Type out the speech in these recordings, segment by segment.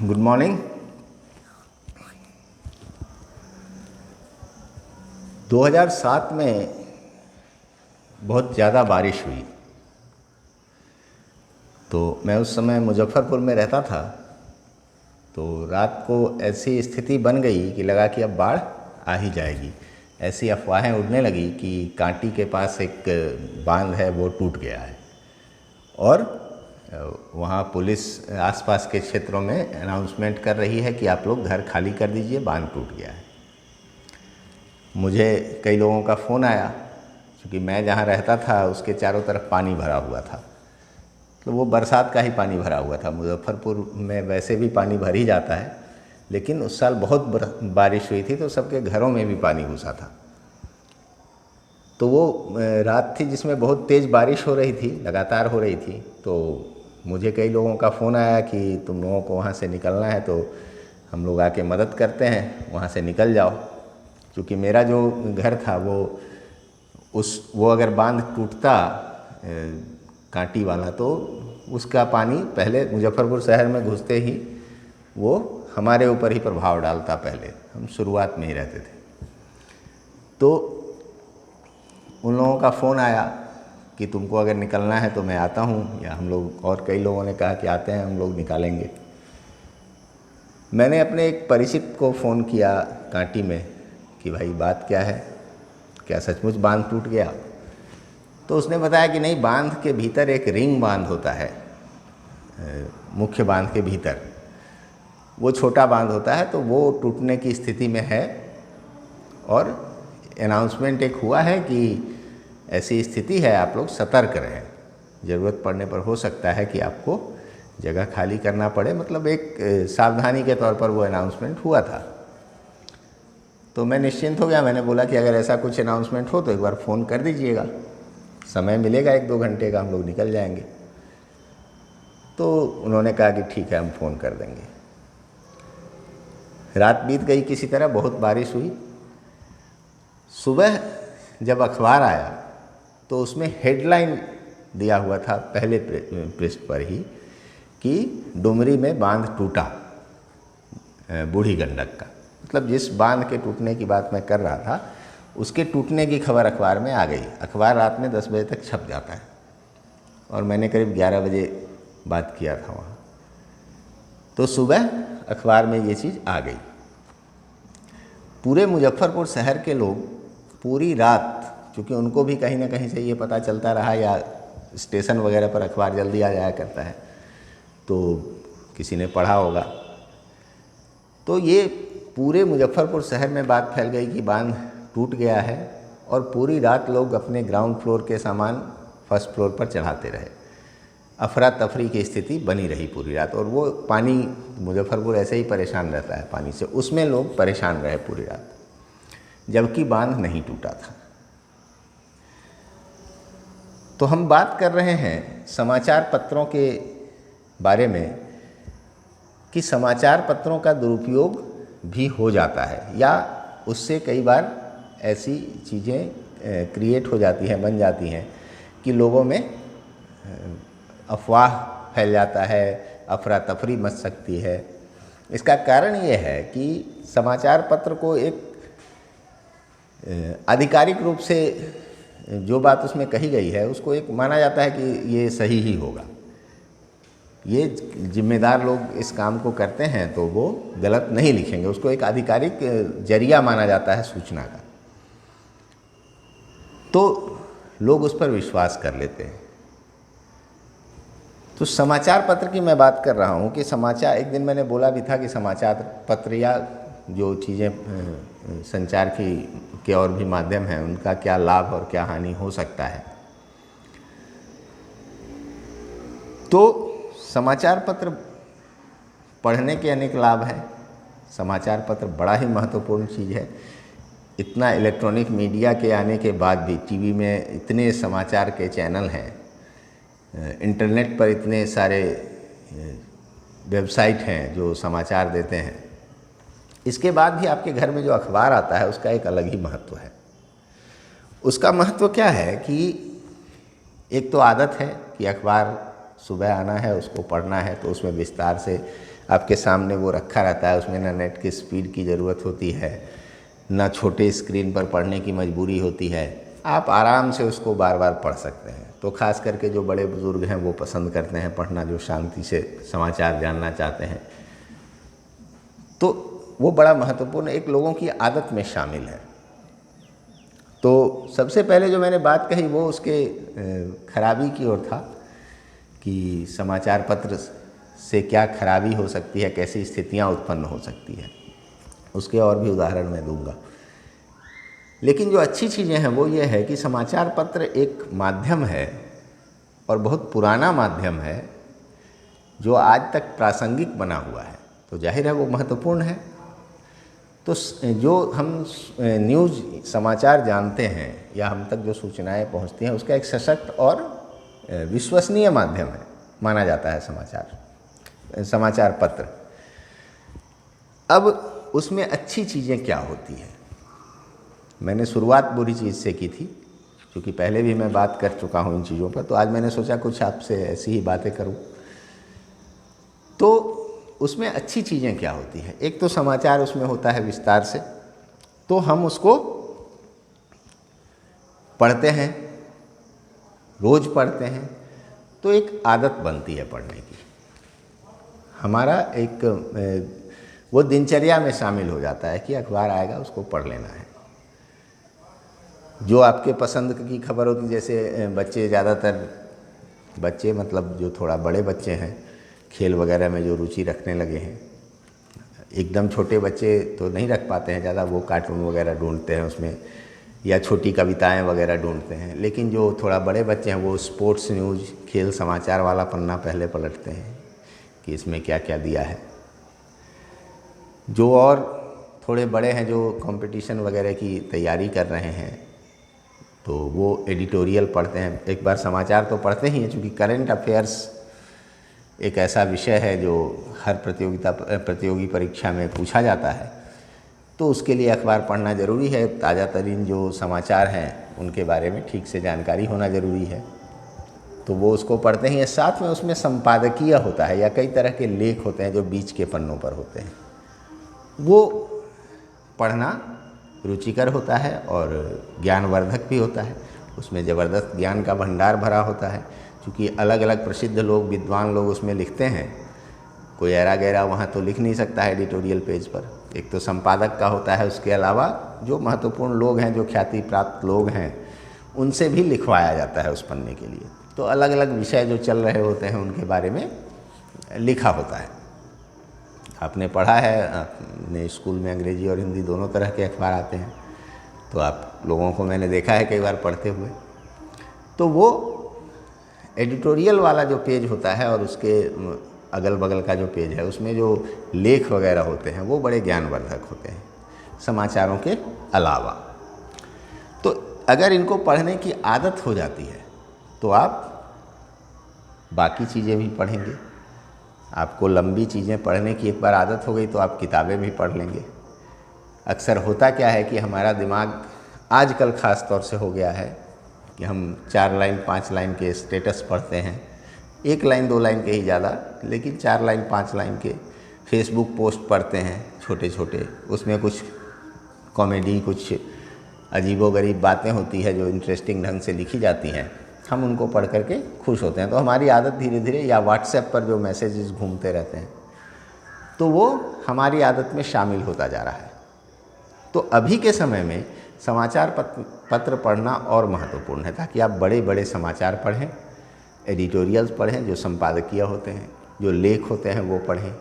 Good morning. 2007 में बहुत ज़्यादा बारिश हुई, तो मैं उस समय मुजफ्फरपुर में रहता था। तो रात को ऐसी स्थिति बन गई कि लगा कि अब बाढ़ आ ही जाएगी। ऐसी अफवाहें उड़ने लगी कि कांटी के पास एक बांध है वो टूट गया है, और वहाँ पुलिस आसपास के क्षेत्रों में अनाउंसमेंट कर रही है कि आप लोग घर खाली कर दीजिए, बांध टूट गया है। मुझे कई लोगों का फ़ोन आया, क्योंकि मैं जहाँ रहता था उसके चारों तरफ पानी भरा हुआ था। तो वो बरसात का ही पानी भरा हुआ था। मुजफ्फरपुर में वैसे भी पानी भर ही जाता है, लेकिन उस साल बहुत बारिश हुई थी तो सबके घरों में भी पानी घुसा था। तो वो रात थी जिसमें बहुत तेज़ बारिश हो रही थी, लगातार हो रही थी। तो मुझे कई लोगों का फ़ोन आया कि तुम लोगों को वहाँ से निकलना है तो हम लोग आके मदद करते हैं, वहाँ से निकल जाओ। क्योंकि मेरा जो घर था वो अगर बांध टूटता कांटी वाला, तो उसका पानी पहले मुजफ्फरपुर शहर में घुसते ही वो हमारे ऊपर ही प्रभाव डालता। पहले हम शुरुआत में ही रहते थे। तो उन लोगों का फ़ोन आया कि तुमको अगर निकलना है तो मैं आता हूँ, या हम लोग, और कई लोगों ने कहा कि आते हैं, हम लोग निकालेंगे। मैंने अपने एक परिचित को फ़ोन किया कांटी में कि भाई बात क्या है, क्या सचमुच बांध टूट गया? तो उसने बताया कि नहीं, बांध के भीतर एक रिंग बांध होता है, मुख्य बांध के भीतर वो छोटा बांध होता है, तो वो टूटने की स्थिति में है। और अनाउंसमेंट एक हुआ है कि ऐसी स्थिति है, आप लोग सतर्क रहें, ज़रूरत पड़ने पर हो सकता है कि आपको जगह खाली करना पड़े। मतलब एक सावधानी के तौर पर वो अनाउंसमेंट हुआ था। तो मैं निश्चिंत हो गया। मैंने बोला कि अगर ऐसा कुछ अनाउंसमेंट हो तो एक बार फ़ोन कर दीजिएगा, समय मिलेगा 1-2 घंटे का, हम लोग निकल जाएंगे। तो उन्होंने कहा कि ठीक है, हम फ़ोन कर देंगे। रात बीत गई, किसी तरह बहुत बारिश हुई। सुबह जब अखबार आया तो उसमें हेडलाइन दिया हुआ था पहले पृष्ठ पर ही कि डुमरी में बांध टूटा, बूढ़ी गंडक का। मतलब जिस बांध के टूटने की बात मैं कर रहा था, उसके टूटने की खबर अखबार में आ गई। अखबार रात में 10 बजे तक छप जाता है, और मैंने करीब 11 बजे बात किया था वहाँ। तो सुबह अखबार में ये चीज़ आ गई। पूरे मुजफ्फरपुर शहर के लोग पूरी रात, क्योंकि उनको भी कहीं ना कहीं से ये पता चलता रहा, या स्टेशन वगैरह पर अखबार जल्दी आ जाया करता है, तो किसी ने पढ़ा होगा। तो ये पूरे मुजफ्फरपुर शहर में बात फैल गई कि बांध टूट गया है, और पूरी रात लोग अपने ग्राउंड फ्लोर के सामान फर्स्ट फ्लोर पर चढ़ाते रहे। अफरा तफरी की स्थिति बनी रही पूरी रात। और वो पानी, मुजफ्फरपुर ऐसे ही परेशान रहता है पानी से, उसमें लोग परेशान रहे पूरी रात, जबकि बांध नहीं टूटा था। तो हम बात कर रहे हैं समाचार पत्रों के बारे में कि समाचार पत्रों का दुरुपयोग भी हो जाता है, या उससे कई बार ऐसी चीज़ें क्रिएट हो जाती हैं, बन जाती हैं कि लोगों में अफवाह फैल जाता है, अफरा तफरी मच सकती है। इसका कारण ये है कि समाचार पत्र को एक आधिकारिक रूप से जो बात उसमें कही गई है उसको एक माना जाता है कि ये सही ही होगा। ये जिम्मेदार लोग इस काम को करते हैं तो वो गलत नहीं लिखेंगे, उसको एक आधिकारिक जरिया माना जाता है सूचना का। तो लोग उस पर विश्वास कर लेते हैं। तो समाचार पत्र की मैं बात कर रहा हूँ कि समाचार, एक दिन मैंने बोला भी था कि समाचार पत्र या जो चीज़ें संचार के और भी माध्यम हैं, उनका क्या लाभ और क्या हानि हो सकता है। तो समाचार पत्र पढ़ने के अनेक लाभ हैं। समाचार पत्र बड़ा ही महत्वपूर्ण चीज़ है। इतना इलेक्ट्रॉनिक मीडिया के आने के बाद भी टीवी में इतने समाचार के चैनल हैं, इंटरनेट पर इतने सारे वेबसाइट हैं जो समाचार देते हैं, इसके बाद भी आपके घर में जो अखबार आता है उसका एक अलग ही महत्व है। उसका महत्व क्या है कि एक तो आदत है कि अखबार सुबह आना है, उसको पढ़ना है, तो उसमें विस्तार से आपके सामने वो रखा रहता है। उसमें ना नेट की स्पीड की ज़रूरत होती है, ना छोटे स्क्रीन पर पढ़ने की मजबूरी होती है। आप आराम से उसको बार बार पढ़ सकते हैं। तो ख़ास करके जो बड़े बुज़ुर्ग हैं वो पसंद करते हैं पढ़ना, जो शांति से समाचार जानना चाहते हैं। तो वो बड़ा महत्वपूर्ण एक लोगों की आदत में शामिल है। तो सबसे पहले जो मैंने बात कही वो उसके खराबी की ओर था कि समाचार पत्र से क्या खराबी हो सकती है, कैसी स्थितियां उत्पन्न हो सकती है, उसके और भी उदाहरण मैं दूंगा। लेकिन जो अच्छी चीज़ें हैं वो ये है कि समाचार पत्र एक माध्यम है और बहुत पुराना माध्यम है जो आज तक प्रासंगिक बना हुआ है, तो जाहिर है वो महत्वपूर्ण है। तो जो हम न्यूज़ समाचार जानते हैं या हम तक जो सूचनाएं पहुंचती हैं उसका एक सशक्त और विश्वसनीय माध्यम है माना जाता है समाचार पत्र। अब उसमें अच्छी चीज़ें क्या होती हैं? मैंने शुरुआत बुरी चीज़ से की थी, क्योंकि पहले भी मैं बात कर चुका हूँ इन चीज़ों पर, तो आज मैंने सोचा कुछ आपसे ऐसी ही बातें करूँ। तो उसमें अच्छी चीज़ें क्या होती हैं? एक तो समाचार उसमें होता है विस्तार से, तो हम उसको पढ़ते हैं, रोज़ पढ़ते हैं, तो एक आदत बनती है पढ़ने की। हमारा एक वो दिनचर्या में शामिल हो जाता है कि अखबार आएगा उसको पढ़ लेना है। जो आपके पसंद की खबर होती, जैसे बच्चे ज़्यादातर बच्चे मतलब जो थोड़ा बड़े बच्चे हैं, खेल वगैरह में जो रुचि रखने लगे हैं, एकदम छोटे बच्चे तो नहीं रख पाते हैं ज़्यादा, वो कार्टून वगैरह ढूंढते हैं उसमें या छोटी कविताएं वगैरह ढूंढते हैं। लेकिन जो थोड़ा बड़े बच्चे हैं वो स्पोर्ट्स न्यूज़, खेल समाचार वाला पन्ना पहले पलटते हैं कि इसमें क्या क्या दिया है। जो और थोड़े बड़े हैं जो कंपटीशन वगैरह की तैयारी कर रहे हैं, तो वो एडिटोरियल पढ़ते हैं। एक बार समाचार तो पढ़ते ही हैं, चूँकि करंट अफेयर्स एक ऐसा विषय है जो हर प्रतियोगी परीक्षा में पूछा जाता है, तो उसके लिए अखबार पढ़ना ज़रूरी है। ताज़ा तरीन जो समाचार हैं उनके बारे में ठीक से जानकारी होना ज़रूरी है, तो वो उसको पढ़ते ही हैं। साथ में उसमें संपादकीय होता है या कई तरह के लेख होते हैं जो बीच के पन्नों पर होते हैं, वो पढ़ना रुचिकर होता है और ज्ञानवर्धक भी होता है। उसमें ज़बरदस्त ज्ञान का भंडार भरा होता है, क्योंकि अलग अलग प्रसिद्ध लोग, विद्वान लोग उसमें लिखते हैं। कोई ऐरा गैरा वहाँ तो लिख नहीं सकता है एडिटोरियल पेज पर। एक तो संपादक का होता है, उसके अलावा जो महत्वपूर्ण लोग हैं, जो ख्याति प्राप्त लोग हैं, उनसे भी लिखवाया जाता है उस पन्ने के लिए। तो अलग अलग विषय जो चल रहे होते हैं उनके बारे में लिखा होता है। आपने पढ़ा है, अपने स्कूल में अंग्रेजी और हिंदी दोनों तरह के अखबार आते हैं, तो आप लोगों को मैंने देखा है कई बार पढ़ते हुए। तो वो एडिटोरियल वाला जो पेज होता है और उसके अगल बगल का जो पेज है, उसमें जो लेख वगैरह होते हैं वो बड़े ज्ञानवर्धक होते हैं समाचारों के अलावा। तो अगर इनको पढ़ने की आदत हो जाती है तो आप बाकी चीज़ें भी पढ़ेंगे। आपको लंबी चीज़ें पढ़ने की एक बार आदत हो गई तो आप किताबें भी पढ़ लेंगे। अक्सर होता क्या है कि हमारा दिमाग आजकल ख़ास तौर से हो गया है कि हम 4 लाइन 5 लाइन के स्टेटस पढ़ते हैं, 1 लाइन 2 लाइन के ही ज़्यादा, लेकिन 4 लाइन 5 लाइन के फेसबुक पोस्ट पढ़ते हैं छोटे छोटे। उसमें कुछ कॉमेडी, कुछ अजीबोगरीब बातें होती है जो इंटरेस्टिंग ढंग से लिखी जाती हैं, हम उनको पढ़ करके खुश होते हैं। तो हमारी आदत धीरे धीरे, या व्हाट्सएप पर जो मैसेजेस घूमते रहते हैं, तो वो हमारी आदत में शामिल होता जा रहा है। तो अभी के समय में समाचार पत्र पढ़ना और महत्वपूर्ण है, ताकि आप बड़े बड़े समाचार पढ़ें, एडिटोरियल्स पढ़ें, जो संपादकीय होते हैं, जो लेख होते हैं वो पढ़ें,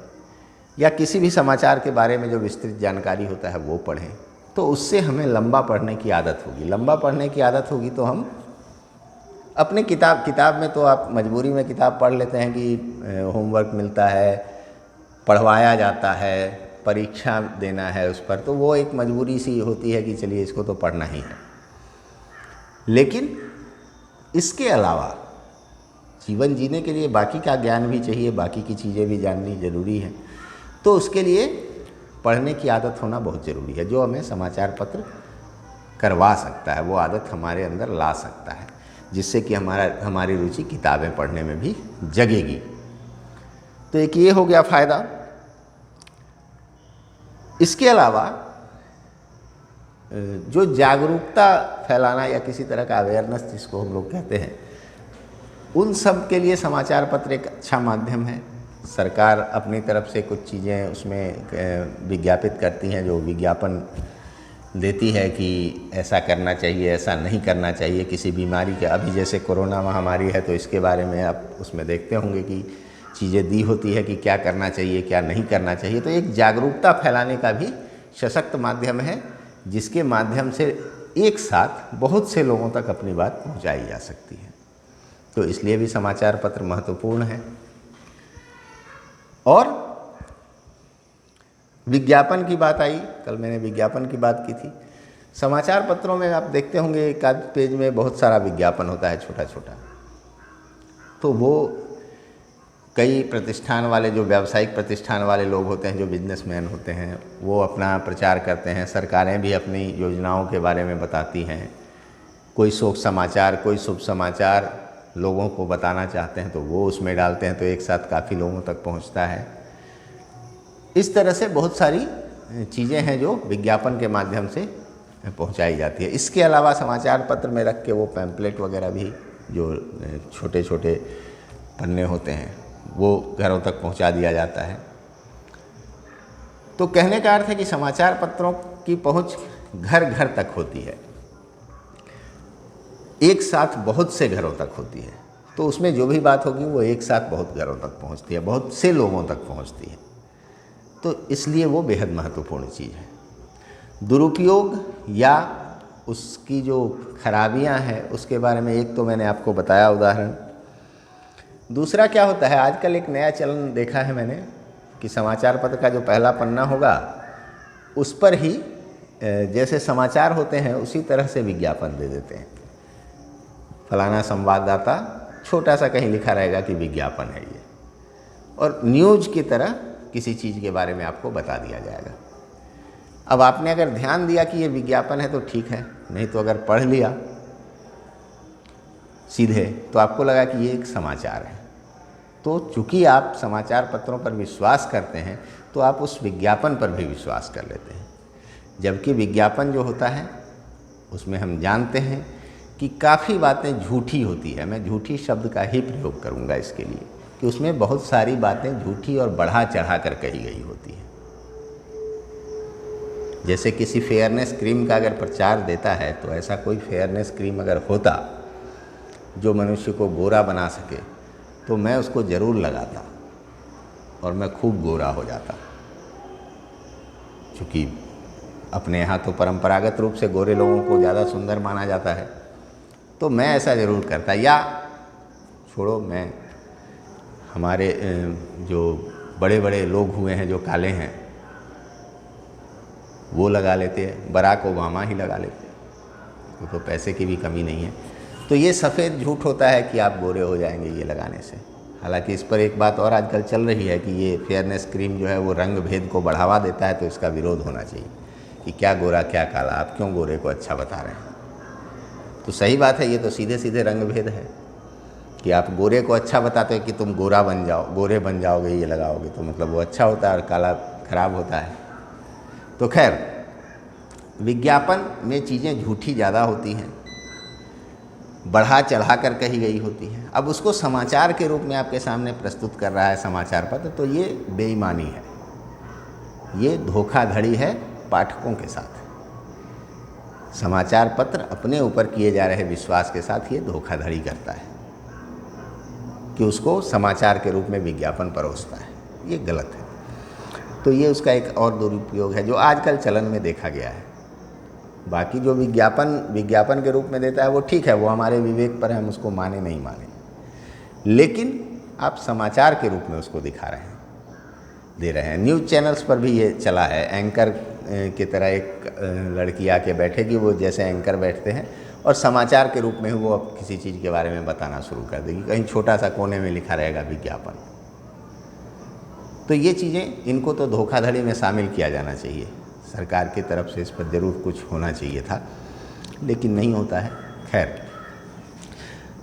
या किसी भी समाचार के बारे में जो विस्तृत जानकारी होता है वो पढ़ें। तो उससे हमें लंबा पढ़ने की आदत होगी। लंबा पढ़ने की आदत होगी तो हम अपने किताब में तो आप मजबूरी में किताब पढ़ लेते हैं कि होमवर्क मिलता है, पढ़वाया जाता है, परीक्षा देना है उस पर, तो वो एक मजबूरी सी होती है कि चलिए इसको तो पढ़ना ही है। लेकिन इसके अलावा जीवन जीने के लिए बाकी का ज्ञान भी चाहिए, बाकी की चीज़ें भी जाननी ज़रूरी है। तो उसके लिए पढ़ने की आदत होना बहुत ज़रूरी है, जो हमें समाचार पत्र करवा सकता है, वो आदत हमारे अंदर ला सकता है। जिससे कि हमारी रुचि किताबें पढ़ने में भी जगेगी। तो एक ये हो गया फ़ायदा। इसके अलावा जो जागरूकता फैलाना या किसी तरह का अवेयरनेस जिसको हम लोग कहते हैं, उन सब के लिए समाचार पत्र एक अच्छा माध्यम है। सरकार अपनी तरफ से कुछ चीज़ें उसमें विज्ञापित करती हैं, जो विज्ञापन देती है कि ऐसा करना चाहिए, ऐसा नहीं करना चाहिए। किसी बीमारी के, अभी जैसे कोरोना महामारी है तो इसके बारे में आप उसमें देखते होंगे कि चीज़ें दी होती है कि क्या करना चाहिए, क्या नहीं करना चाहिए। तो एक जागरूकता फैलाने का भी सशक्त माध्यम है, जिसके माध्यम से एक साथ बहुत से लोगों तक अपनी बात पहुंचाई जा सकती है। तो इसलिए भी समाचार पत्र महत्वपूर्ण है। और विज्ञापन की बात आई, कल मैंने विज्ञापन की बात की थी। समाचार पत्रों में आप देखते होंगे एक आध पेज में बहुत सारा विज्ञापन होता है, छोटा छोटा। तो वो कई प्रतिष्ठान वाले, जो व्यावसायिक प्रतिष्ठान वाले लोग होते हैं, जो बिजनेसमैन होते हैं, वो अपना प्रचार करते हैं। सरकारें भी अपनी योजनाओं के बारे में बताती हैं। कोई शोक समाचार, कोई शुभ समाचार लोगों को बताना चाहते हैं तो वो उसमें डालते हैं, तो एक साथ काफ़ी लोगों तक पहुंचता है। इस तरह से बहुत सारी चीज़ें हैं जो विज्ञापन के माध्यम से पहुंचाई जाती है। इसके अलावा समाचार पत्र में रख के वो पैम्पलेट वगैरह भी, जो छोटे छोटे पन्ने होते हैं, वो घरों तक पहुंचा दिया जाता है। तो कहने का अर्थ है कि समाचार पत्रों की पहुंच घर घर तक होती है, एक साथ बहुत से घरों तक होती है। तो उसमें जो भी बात होगी वो एक साथ बहुत घरों तक पहुंचती है, बहुत से लोगों तक पहुंचती है। तो इसलिए वो बेहद महत्वपूर्ण चीज़ है। दुरुपयोग या उसकी जो खराबियां हैं उसके बारे में एक तो मैंने आपको बताया उदाहरण। दूसरा क्या होता है, आजकल एक नया चलन देखा है मैंने कि समाचार पत्र का जो पहला पन्ना होगा उस पर ही जैसे समाचार होते हैं उसी तरह से विज्ञापन दे देते हैं। फलाना संवाददाता, छोटा सा कहीं लिखा रहेगा कि विज्ञापन है ये, और न्यूज़ की तरह किसी चीज़ के बारे में आपको बता दिया जाएगा। अब आपने अगर ध्यान दिया कि ये विज्ञापन है तो ठीक है, नहीं तो अगर पढ़ लिया सीधे तो आपको लगा कि ये एक समाचार है। तो चूंकि आप समाचार पत्रों पर विश्वास करते हैं तो आप उस विज्ञापन पर भी विश्वास कर लेते हैं। जबकि विज्ञापन जो होता है उसमें हम जानते हैं कि काफ़ी बातें झूठी होती है। मैं झूठी शब्द का ही प्रयोग करूंगा इसके लिए, कि उसमें बहुत सारी बातें झूठी और बढ़ा चढ़ा कर कही गई होती है। जैसे किसी फेयरनेस क्रीम का अगर प्रचार देता है तो ऐसा कोई फेयरनेस क्रीम अगर होता जो मनुष्य को गोरा बना सके तो मैं उसको ज़रूर लगाता और मैं खूब गोरा हो जाता। क्योंकि अपने यहाँ तो परंपरागत रूप से गोरे लोगों को ज़्यादा सुंदर माना जाता है, तो मैं ऐसा ज़रूर करता। या छोड़ो, मैं हमारे जो बड़े बड़े लोग हुए हैं जो काले हैं वो लगा लेते हैं, बराक ओबामा ही लगा लेते हैं, तो पैसे की भी कमी नहीं है। तो ये सफ़ेद झूठ होता है कि आप गोरे हो जाएंगे ये लगाने से। हालांकि इस पर एक बात और आजकल चल रही है कि ये फेयरनेस क्रीम जो है वो रंग भेद को बढ़ावा देता है, तो इसका विरोध होना चाहिए कि क्या गोरा क्या काला, आप क्यों गोरे को अच्छा बता रहे हैं। तो सही बात है, ये तो सीधे सीधे रंग भेद है कि आप गोरे को अच्छा बताते हो कि तुम गोरा बन जाओ, गोरे बन जाओगे ये लगाओगे, तो मतलब वो अच्छा होता है और काला खराब होता है। तो खैर, विज्ञापन में चीज़ें झूठी ज़्यादा होती हैं, बढ़ा चढ़ा कर कही गई होती है। अब उसको समाचार के रूप में आपके सामने प्रस्तुत कर रहा है समाचार पत्र, तो ये बेईमानी है, ये धोखाधड़ी है पाठकों के साथ। समाचार पत्र अपने ऊपर किए जा रहे विश्वास के साथ ये धोखाधड़ी करता है कि उसको समाचार के रूप में विज्ञापन परोसता है, ये गलत है। तो ये उसका एक और दुरुपयोग है जो आजकल चलन में देखा गया है। बाकी जो विज्ञापन के रूप में देता है वो ठीक है, वो हमारे विवेक पर है, हम उसको माने नहीं माने, लेकिन आप समाचार के रूप में उसको दिखा रहे हैं, दे रहे हैं। न्यूज़ चैनल्स पर भी ये चला है, एंकर की तरह एक लड़की आके बैठेगी, वो जैसे एंकर बैठते हैं और समाचार के रूप में वो अब किसी चीज़ के बारे में बताना शुरू कर देगी। कहीं छोटा सा कोने में लिखा रहेगा विज्ञापन। तो ये चीज़ें, इनको तो धोखाधड़ी में शामिल किया जाना चाहिए। सरकार की तरफ से इस पर ज़रूर कुछ होना चाहिए था, लेकिन नहीं होता है। खैर,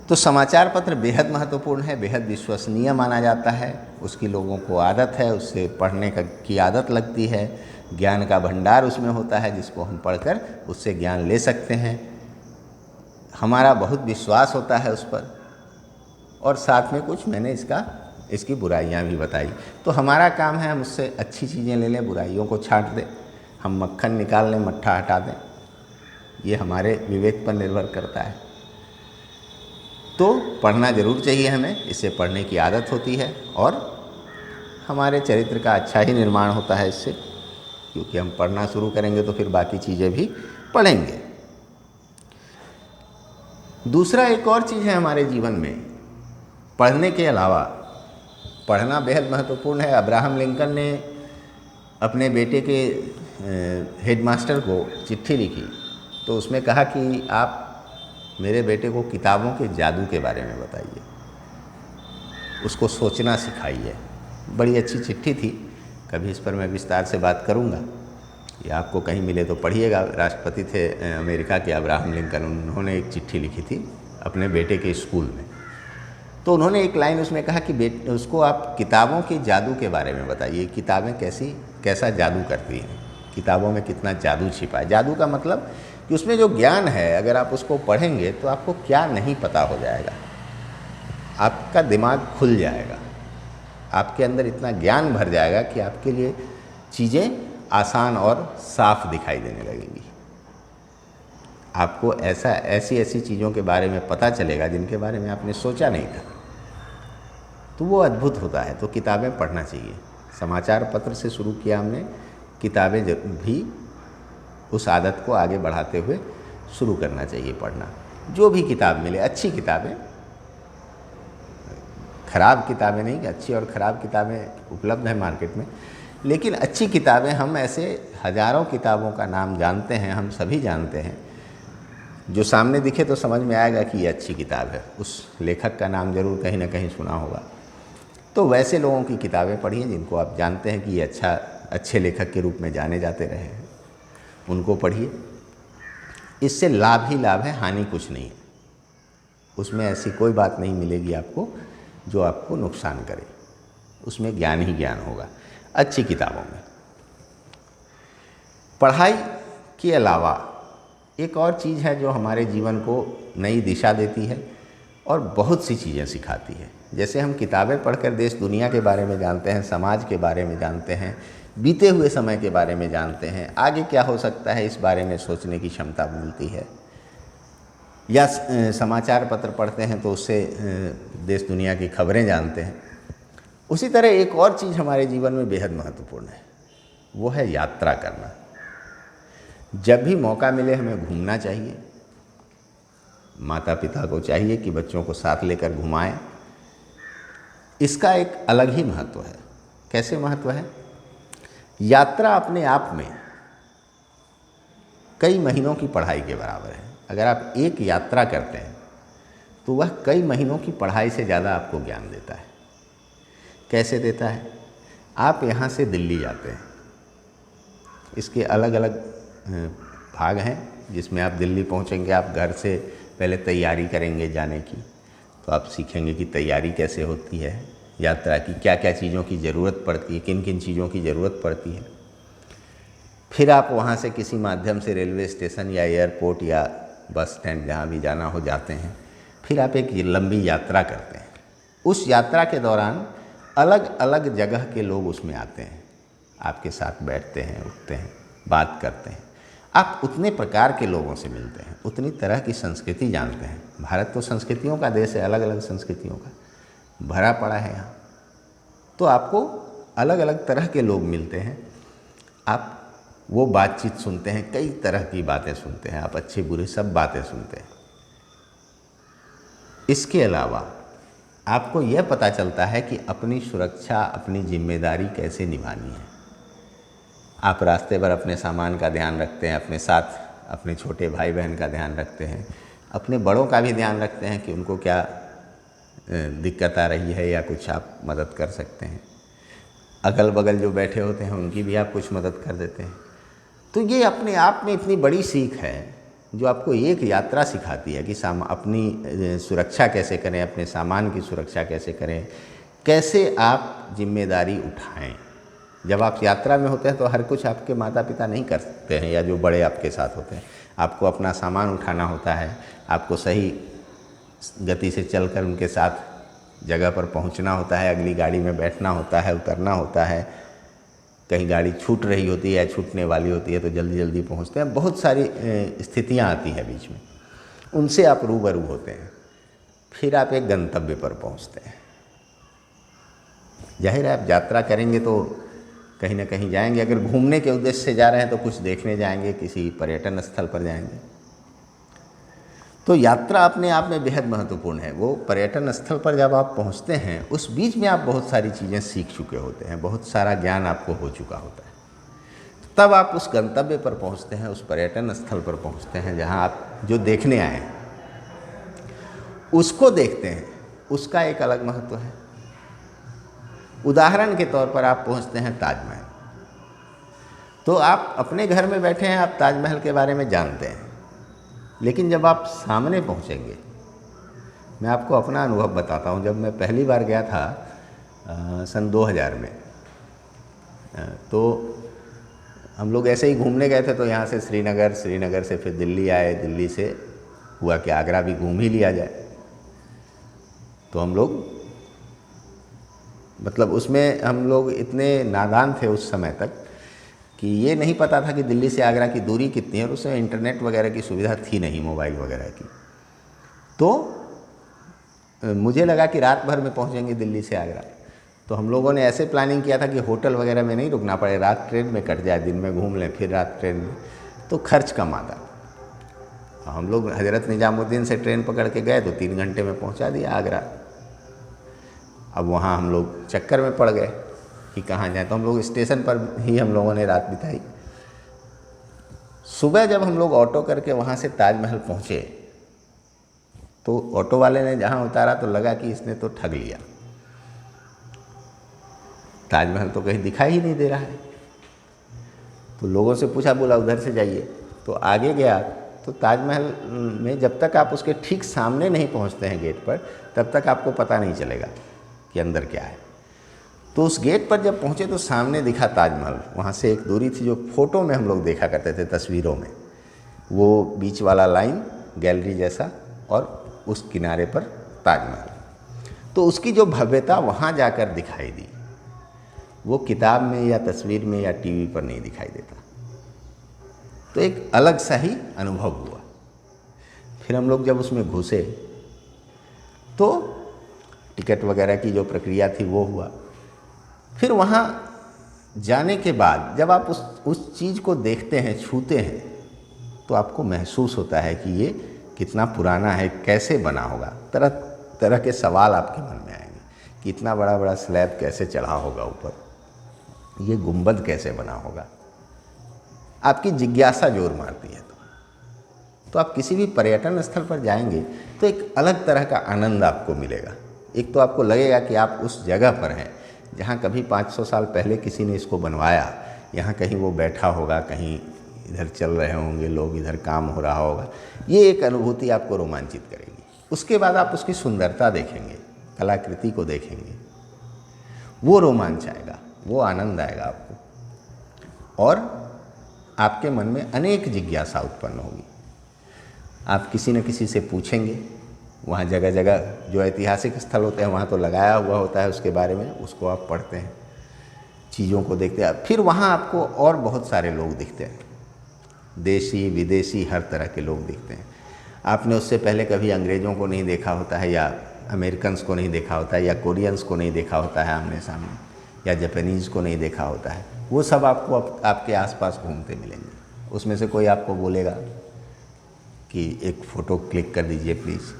तो समाचार पत्र बेहद महत्वपूर्ण है, बेहद विश्वसनीय माना जाता है। उसकी लोगों को आदत है, उससे पढ़ने की आदत लगती है, ज्ञान का भंडार उसमें होता है जिसको हम पढ़कर उससे ज्ञान ले सकते हैं। हमारा बहुत विश्वास होता है उस पर, और साथ में कुछ मैंने इसकी बुराइयां भी बताई। तो हमारा काम है हम उससे अच्छी चीज़ें ले लें, बुराइयों को छांट दें, हम मक्खन निकाल लें, मट्ठा हटा दें। ये हमारे विवेक पर निर्भर करता है। तो पढ़ना ज़रूर चाहिए हमें, इससे पढ़ने की आदत होती है और हमारे चरित्र का अच्छा ही निर्माण होता है इससे, क्योंकि हम पढ़ना शुरू करेंगे तो फिर बाकी चीज़ें भी पढ़ेंगे। दूसरा एक और चीज़ है हमारे जीवन में, पढ़ने के अलावा पढ़ना बेहद महत्वपूर्ण है। अब्राहम लिंकन ने अपने बेटे के हेडमास्टर को चिट्ठी लिखी, तो उसमें कहा कि आप मेरे बेटे को किताबों के जादू के बारे में बताइए, उसको सोचना सिखाइए। बड़ी अच्छी चिट्ठी थी, कभी इस पर मैं विस्तार से बात करूंगा, या आपको कहीं मिले तो पढ़िएगा। राष्ट्रपति थे अमेरिका के अब्राहम लिंकन, उन्होंने एक चिट्ठी लिखी थी अपने बेटे के स्कूल में। तो उन्होंने एक लाइन उसमें कहा कि उसको आप किताबों के जादू के बारे में बताइए, किताबें कैसा जादू करती हैं, किताबों में कितना जादू छिपा है। जादू का मतलब कि उसमें जो ज्ञान है, अगर आप उसको पढ़ेंगे तो आपको क्या नहीं पता हो जाएगा, आपका दिमाग खुल जाएगा, आपके अंदर इतना ज्ञान भर जाएगा कि आपके लिए चीज़ें आसान और साफ दिखाई देने लगेंगी। आपको ऐसी चीज़ों के बारे में पता चलेगा जिनके बारे में आपने सोचा नहीं था। तो वो अद्भुत होता है। तो किताबें पढ़ना चाहिए। समाचार पत्र से शुरू किया हमने, किताबें भी उस आदत को आगे बढ़ाते हुए शुरू करना चाहिए पढ़ना। जो भी किताब मिले, अच्छी किताबें, खराब किताबें नहीं, कि अच्छी और ख़राब किताबें उपलब्ध हैं मार्केट में, लेकिन अच्छी किताबें, हम ऐसे हज़ारों किताबों का नाम जानते हैं, हम सभी जानते हैं, जो सामने दिखे तो समझ में आएगा कि ये अच्छी किताब है, उस लेखक का नाम ज़रूर कहीं ना कहीं सुना होगा। तो वैसे लोगों की किताबें पढ़िए जिनको आप जानते हैं कि ये अच्छे लेखक के रूप में जाने जाते रहे हैं, उनको पढ़िए। इससे लाभ ही लाभ है, हानि कुछ नहीं है। उसमें ऐसी कोई बात नहीं मिलेगी आपको जो आपको नुकसान करे, उसमें ज्ञान ही ज्ञान होगा अच्छी किताबों में। पढ़ाई के अलावा एक और चीज़ है जो हमारे जीवन को नई दिशा देती है और बहुत सी चीज़ें सिखाती है। जैसे हम किताबें पढ़कर देश दुनिया के बारे में जानते हैं, समाज के बारे में जानते हैं, बीते हुए समय के बारे में जानते हैं, आगे क्या हो सकता है इस बारे में सोचने की क्षमता मिलती है। या समाचार पत्र पढ़ते हैं तो उससे देश दुनिया की खबरें जानते हैं। उसी तरह एक और चीज़ हमारे जीवन में बेहद महत्वपूर्ण है, वो है यात्रा करना। जब भी मौका मिले हमें घूमना चाहिए। माता पिता को चाहिए कि बच्चों को साथ लेकर घुमाएं। इसका एक अलग ही महत्व है। कैसे महत्व है? यात्रा अपने आप में कई महीनों की पढ़ाई के बराबर है। अगर आप एक यात्रा करते हैं तो वह कई महीनों की पढ़ाई से ज़्यादा आपको ज्ञान देता है। कैसे देता है? आप यहाँ से दिल्ली जाते हैं, इसके अलग अलग भाग हैं जिसमें आप दिल्ली पहुँचेंगे। आप घर से पहले तैयारी करेंगे जाने की, तो आप सीखेंगे कि तैयारी कैसे होती है यात्रा की, क्या क्या चीज़ों की ज़रूरत पड़ती है, किन किन चीज़ों की ज़रूरत पड़ती है। फिर आप वहाँ से किसी माध्यम से रेलवे स्टेशन या एयरपोर्ट या बस स्टैंड जहाँ भी जाना हो जाते हैं। फिर आप एक लंबी यात्रा करते हैं। उस यात्रा के दौरान अलग अलग जगह के लोग उसमें आते हैं, आपके साथ बैठते हैं, उठते हैं, बात करते हैं। आप उतने प्रकार के लोगों से मिलते हैं, उतनी तरह की संस्कृति जानते हैं। भारत तो संस्कृतियों का देश है, अलग अलग संस्कृतियों का भरा पड़ा है यहाँ। तो आपको अलग अलग तरह के लोग मिलते हैं, आप वो बातचीत सुनते हैं, कई तरह की बातें सुनते हैं, आप अच्छी बुरी सब बातें सुनते हैं। इसके अलावा आपको यह पता चलता है कि अपनी सुरक्षा, अपनी जिम्मेदारी कैसे निभानी है। आप रास्ते भर अपने सामान का ध्यान रखते हैं, अपने साथ अपने छोटे भाई बहन का ध्यान रखते हैं, अपने बड़ों का भी ध्यान रखते हैं कि उनको क्या दिक्कत आ रही है या कुछ आप मदद कर सकते हैं। अगल बगल जो बैठे होते हैं उनकी भी आप कुछ मदद कर देते हैं। तो ये अपने आप में इतनी बड़ी सीख है जो आपको एक यात्रा सिखाती है कि अपनी सुरक्षा कैसे करें, अपने सामान की सुरक्षा कैसे करें, कैसे आप जिम्मेदारी उठाएं। जब आप यात्रा में होते हैं तो हर कुछ आपके माता पिता नहीं कर सकते हैं, या जो बड़े आपके साथ होते हैं। आपको अपना सामान उठाना होता है, आपको सही गति से चलकर उनके साथ जगह पर पहुंचना होता है, अगली गाड़ी में बैठना होता है, उतरना होता है। कहीं गाड़ी छूट रही होती है, छूटने वाली होती है तो जल्दी जल्दी पहुंचते हैं। बहुत सारी स्थितियां आती हैं बीच में, उनसे आप रूबरू होते हैं। फिर आप एक गंतव्य पर पहुंचते हैं। जाहिर है आप यात्रा करेंगे तो कहीं ना कहीं जाएंगे। अगर घूमने के उद्देश्य से जा रहे हैं तो कुछ देखने जाएंगे, किसी पर्यटन स्थल पर जाएंगे। तो यात्रा अपने आप में बेहद महत्वपूर्ण है। वो पर्यटन स्थल पर जब आप पहुंचते हैं, उस बीच में आप बहुत सारी चीज़ें सीख चुके होते हैं, बहुत सारा ज्ञान आपको हो चुका होता है। तब आप उस गंतव्य पर पहुंचते हैं, उस पर्यटन स्थल पर पहुंचते हैं जहां आप जो देखने आए हैं उसको देखते हैं। उसका एक अलग महत्व है। उदाहरण के तौर पर आप पहुंचते हैं ताजमहल, तो आप अपने घर में बैठे हैं, आप ताजमहल के बारे में जानते हैं, लेकिन जब आप सामने पहुंचेंगे, मैं आपको अपना अनुभव बताता हूं। जब मैं पहली बार गया था सन 2000 में, तो हम लोग ऐसे ही घूमने गए थे। तो यहाँ से श्रीनगर से फिर दिल्ली आए, दिल्ली से हुआ कि आगरा भी घूम ही लिया जाए। तो हम लोग मतलब उसमें हम लोग इतने नादान थे उस समय तक कि ये नहीं पता था कि दिल्ली से आगरा की दूरी कितनी है, और उसमें इंटरनेट वगैरह की सुविधा थी नहीं, मोबाइल वगैरह की। तो मुझे लगा कि रात भर में पहुंचेंगे दिल्ली से आगरा। तो हम लोगों ने ऐसे प्लानिंग किया था कि होटल वगैरह में नहीं रुकना पड़े, रात ट्रेन में कट जाए, दिन में घूम लें, फिर रात ट्रेन में, तो खर्च कम आता। हम लोग हज़रत निजामुद्दीन से ट्रेन पकड़ के गए तो 3 घंटे में पहुँचा दिया आगरा। अब वहाँ हम लोग चक्कर में पड़ गए कि कहाँ जाए, तो हम लोग स्टेशन पर ही हम लोगों ने रात बिताई। सुबह जब हम लोग ऑटो करके वहाँ से ताजमहल पहुँचे, तो ऑटो वाले ने जहाँ उतारा तो लगा कि इसने तो ठग लिया, ताजमहल तो कहीं दिखाई ही नहीं दे रहा है। तो लोगों से पूछा, बोला उधर से जाइए। तो आगे गया तो ताजमहल में जब तक आप उसके ठीक सामने नहीं पहुँचते हैं गेट पर, तब तक आपको पता नहीं चलेगा कि अंदर क्या है। तो उस गेट पर जब पहुँचे तो सामने दिखा ताजमहल। वहाँ से एक दूरी थी जो फ़ोटो में हम लोग देखा करते थे, तस्वीरों में, वो बीच वाला लाइन गैलरी जैसा, और उस किनारे पर ताजमहल। तो उसकी जो भव्यता वहाँ जाकर दिखाई दी, वो किताब में या तस्वीर में या टीवी पर नहीं दिखाई देता। तो एक अलग सा ही अनुभव हुआ। फिर हम लोग जब उसमें घुसे तो टिकट वगैरह की जो प्रक्रिया थी वो हुआ। फिर वहाँ जाने के बाद जब आप उस चीज़ को देखते हैं, छूते हैं, तो आपको महसूस होता है कि ये कितना पुराना है, कैसे बना होगा। तरह तरह के सवाल आपके मन में आएंगे कि इतना बड़ा बड़ा स्लैब कैसे चढ़ा होगा ऊपर, ये गुंबद कैसे बना होगा। आपकी जिज्ञासा जोर मारती है। तो आप किसी भी पर्यटन स्थल पर जाएंगे तो एक अलग तरह का आनंद आपको मिलेगा। एक तो आपको लगेगा कि आप उस जगह पर हैं जहाँ कभी 500 साल पहले किसी ने इसको बनवाया, यहाँ कहीं वो बैठा होगा, कहीं इधर चल रहे होंगे लोग, इधर काम हो रहा होगा। ये एक अनुभूति आपको रोमांचित करेगी। उसके बाद आप उसकी सुंदरता देखेंगे, कलाकृति को देखेंगे, वो रोमांच आएगा, वो आनंद आएगा आपको, और आपके मन में अनेक जिज्ञासा उत्पन्न होगी। आप किसी न किसी से पूछेंगे। वहाँ जगह जगह जो ऐतिहासिक स्थल होते हैं वहाँ तो लगाया हुआ होता है उसके बारे में, उसको आप पढ़ते हैं, चीज़ों को देखते हैं। फिर वहाँ आपको और बहुत सारे लोग दिखते हैं, देशी विदेशी हर तरह के लोग दिखते हैं। आपने उससे पहले कभी अंग्रेज़ों को नहीं देखा होता है, या अमेरिकन्स को नहीं देखा होता है, या कोरियंस को नहीं देखा होता है आमने सामने, या जापानीज़ को नहीं देखा होता है। वो सब आपको आपके आसपास घूमते मिलेंगे। उसमें से कोई आपको बोलेगा कि एक फ़ोटो क्लिक कर दीजिए प्लीज़।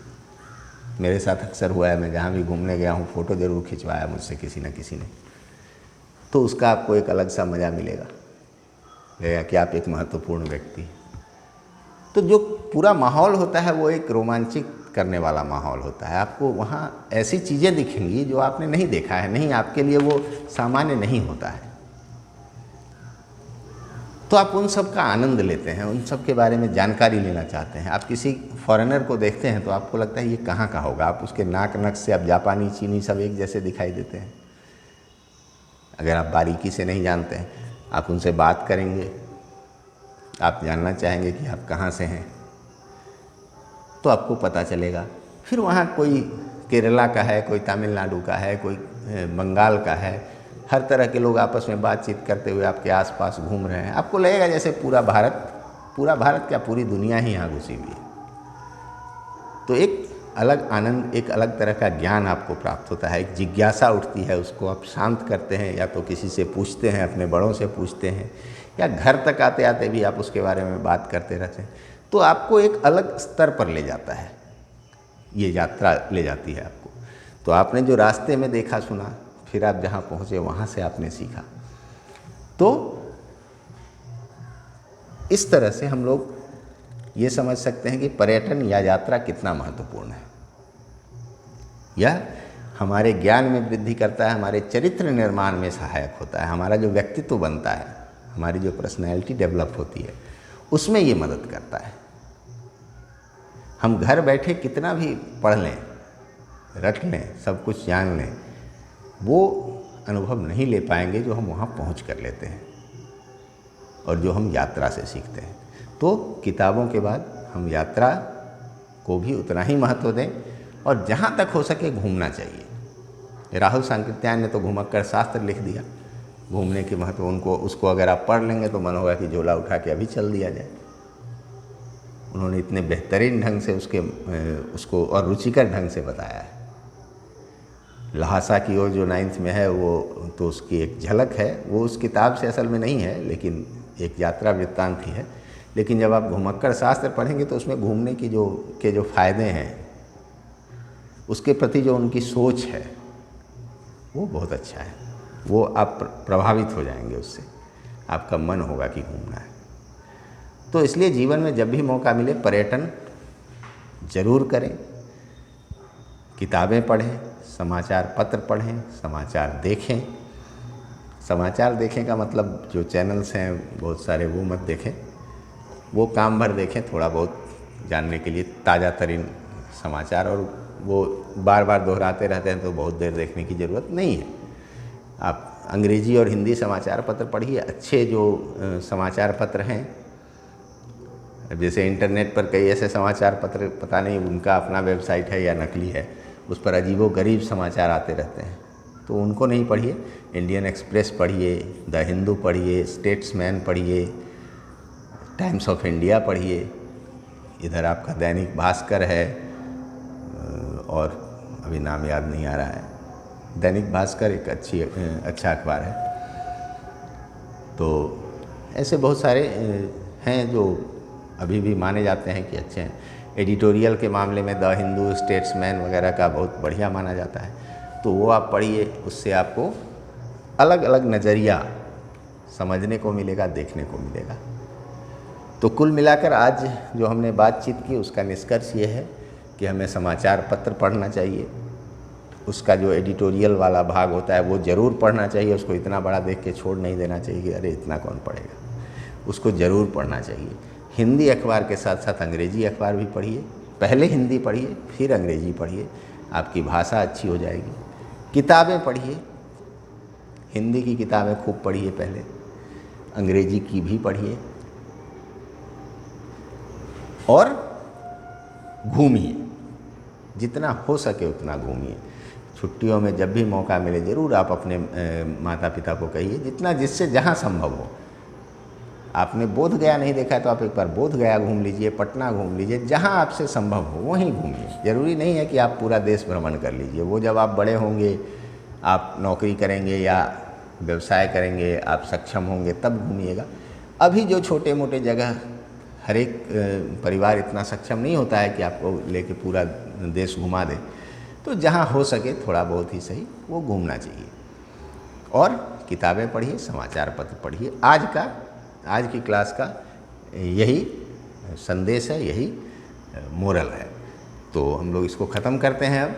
मेरे साथ अक्सर हुआ है, मैं जहाँ भी घूमने गया हूँ फ़ोटो ज़रूर खिंचवाया मुझसे किसी न किसी ने। तो उसका आपको एक अलग सा मज़ा मिलेगा कि आप एक महत्वपूर्ण व्यक्ति हैं। तो जो पूरा माहौल होता है वो एक रोमांचित करने वाला माहौल होता है। आपको वहाँ ऐसी चीज़ें दिखेंगी जो आपने नहीं देखा है, नहीं, आपके लिए वो सामान्य नहीं होता है। तो आप उन सब का आनंद लेते हैं, उन सब के बारे में जानकारी लेना चाहते हैं। आप किसी फॉरेनर को देखते हैं तो आपको लगता है ये कहाँ का होगा, आप उसके नाक नक्श से आप जापानी चीनी सब एक जैसे दिखाई देते हैं। अगर आप बारीकी से नहीं जानते हैं, आप उनसे बात करेंगे, आप जानना चाहेंगे कि आप कहाँ से हैं, तो आपको पता चलेगा। फिर वहाँ कोई केरला का है, कोई तमिलनाडु का है, कोई बंगाल का है, हर तरह के लोग आपस में बातचीत करते हुए आपके आसपास घूम रहे हैं। आपको लगेगा जैसे पूरा भारत क्या पूरी दुनिया ही यहाँ घुसी हुई है। तो एक अलग आनंद, एक अलग तरह का ज्ञान आपको प्राप्त होता है, एक जिज्ञासा उठती है, उसको आप शांत करते हैं, या तो किसी से पूछते हैं, अपने बड़ों से पूछते हैं, या घर तक आते आते भी आप उसके बारे में बात करते रहते हैं। तो आपको एक अलग स्तर पर ले जाता है, ये यात्रा ले जाती है आपको। तो आपने जो रास्ते में देखा सुना, फिर आप जहाँ पहुँचे वहाँ से आपने सीखा। तो इस तरह से हम लोग ये समझ सकते हैं कि पर्यटन या यात्रा कितना महत्वपूर्ण है। यह हमारे ज्ञान में वृद्धि करता है, हमारे चरित्र निर्माण में सहायक होता है, हमारा जो व्यक्तित्व बनता है, हमारी जो पर्सनैलिटी डेवलप होती है, उसमें ये मदद करता है। हम घर बैठे कितना भी पढ़ लें, रट लें, सब कुछ जान लें, वो अनुभव नहीं ले पाएंगे जो हम वहाँ पहुँच कर लेते हैं और जो हम यात्रा से सीखते हैं। तो किताबों के बाद हम यात्रा को भी उतना ही महत्व दें, और जहाँ तक हो सके घूमना चाहिए। राहुल सांकृत्यायन ने तो घुमक्कड़ शास्त्र लिख दिया, घूमने के महत्व उसको अगर आप पढ़ लेंगे तो मन होगा कि झोला उठा के अभी चल दिया जाए। उन्होंने इतने बेहतरीन ढंग से उसको और रुचिकर ढंग से बताया है। लहासा की ओर जो 9th में है, वो तो उसकी एक झलक है, वो उस किताब से असल में नहीं है, लेकिन एक यात्रा वृत्तांत ही है। लेकिन जब आप घुमक्कड़ शास्त्र पढ़ेंगे तो उसमें घूमने की जो फ़ायदे हैं, उसके प्रति जो उनकी सोच है, वो बहुत अच्छा है। वो आप प्रभावित हो जाएंगे उससे, आपका मन होगा कि घूमना है। तो इसलिए जीवन में जब भी मौका मिले पर्यटन जरूर करें, किताबें पढ़ें, समाचार पत्र पढ़ें, समाचार देखें। समाचार देखें का मतलब जो चैनल्स हैं बहुत सारे वो मत देखें, वो काम भर देखें, थोड़ा बहुत जानने के लिए ताज़ा तरीन समाचार, और वो बार बार दोहराते रहते हैं तो बहुत देर देखने की ज़रूरत नहीं है। आप अंग्रेजी और हिंदी समाचार पत्र पढ़िए। अच्छे जो समाचार पत्र हैं, जैसे इंटरनेट पर कई ऐसे समाचार पत्र, पता नहीं उनका अपना वेबसाइट है या नकली है, उस पर अजीबोगरीब समाचार आते रहते हैं, तो उनको नहीं पढ़िए। इंडियन एक्सप्रेस पढ़िए, द हिंदू पढ़िए, स्टेट्समैन पढ़िए, टाइम्स ऑफ इंडिया पढ़िए, इधर आपका दैनिक भास्कर है, और अभी नाम याद नहीं आ रहा है। दैनिक भास्कर एक अच्छा अखबार है। तो ऐसे बहुत सारे हैं जो अभी भी माने जाते हैं कि अच्छे हैं। एडिटोरियल के मामले में द हिंदू, स्टेट्समैन वगैरह का बहुत बढ़िया माना जाता है, तो वो आप पढ़िए। उससे आपको अलग अलग नज़रिया समझने को मिलेगा, देखने को मिलेगा। तो कुल मिलाकर आज जो हमने बातचीत की उसका निष्कर्ष ये है कि हमें समाचार पत्र पढ़ना चाहिए। उसका जो एडिटोरियल वाला भाग होता है वो ज़रूर पढ़ना चाहिए। उसको इतना बड़ा देख के छोड़ नहीं देना चाहिए कि अरे इतना कौन पढ़ेगा, उसको ज़रूर पढ़ना चाहिए। हिंदी अखबार के साथ साथ अंग्रेजी अखबार भी पढ़िए। पहले हिंदी पढ़िए, फिर अंग्रेजी पढ़िए, आपकी भाषा अच्छी हो जाएगी। किताबें पढ़िए, हिंदी की किताबें खूब पढ़िए, पहले अंग्रेजी की भी पढ़िए, और घूमिए, जितना हो सके उतना घूमिए। छुट्टियों में जब भी मौका मिले ज़रूर आप अपने माता पिता को कहिए, जितना जिससे जहाँ संभव हो। आपने बोध गया नहीं देखा है तो आप एक बार बोध गया घूम लीजिए, पटना घूम लीजिए, जहाँ आपसे संभव हो वहीं घूमिए। ज़रूरी नहीं है कि आप पूरा देश भ्रमण कर लीजिए, वो जब आप बड़े होंगे, आप नौकरी करेंगे या व्यवसाय करेंगे, आप सक्षम होंगे तब घूमिएगा। अभी जो छोटे मोटे जगह, हर एक परिवार इतना सक्षम नहीं होता है कि आपको लेके पूरा देश घुमा दे, तो जहाँ हो सके थोड़ा बहुत ही सही वो घूमना चाहिए। और किताबें पढ़िए, समाचार पत्र पढ़िए। आज की क्लास का यही संदेश है, यही मोरल है। तो हम लोग इसको ख़त्म करते हैं। अब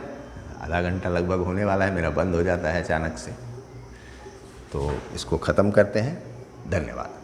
आधा घंटा लगभग होने वाला है, मेरा बंद हो जाता है अचानक से, तो इसको ख़त्म करते हैं। धन्यवाद।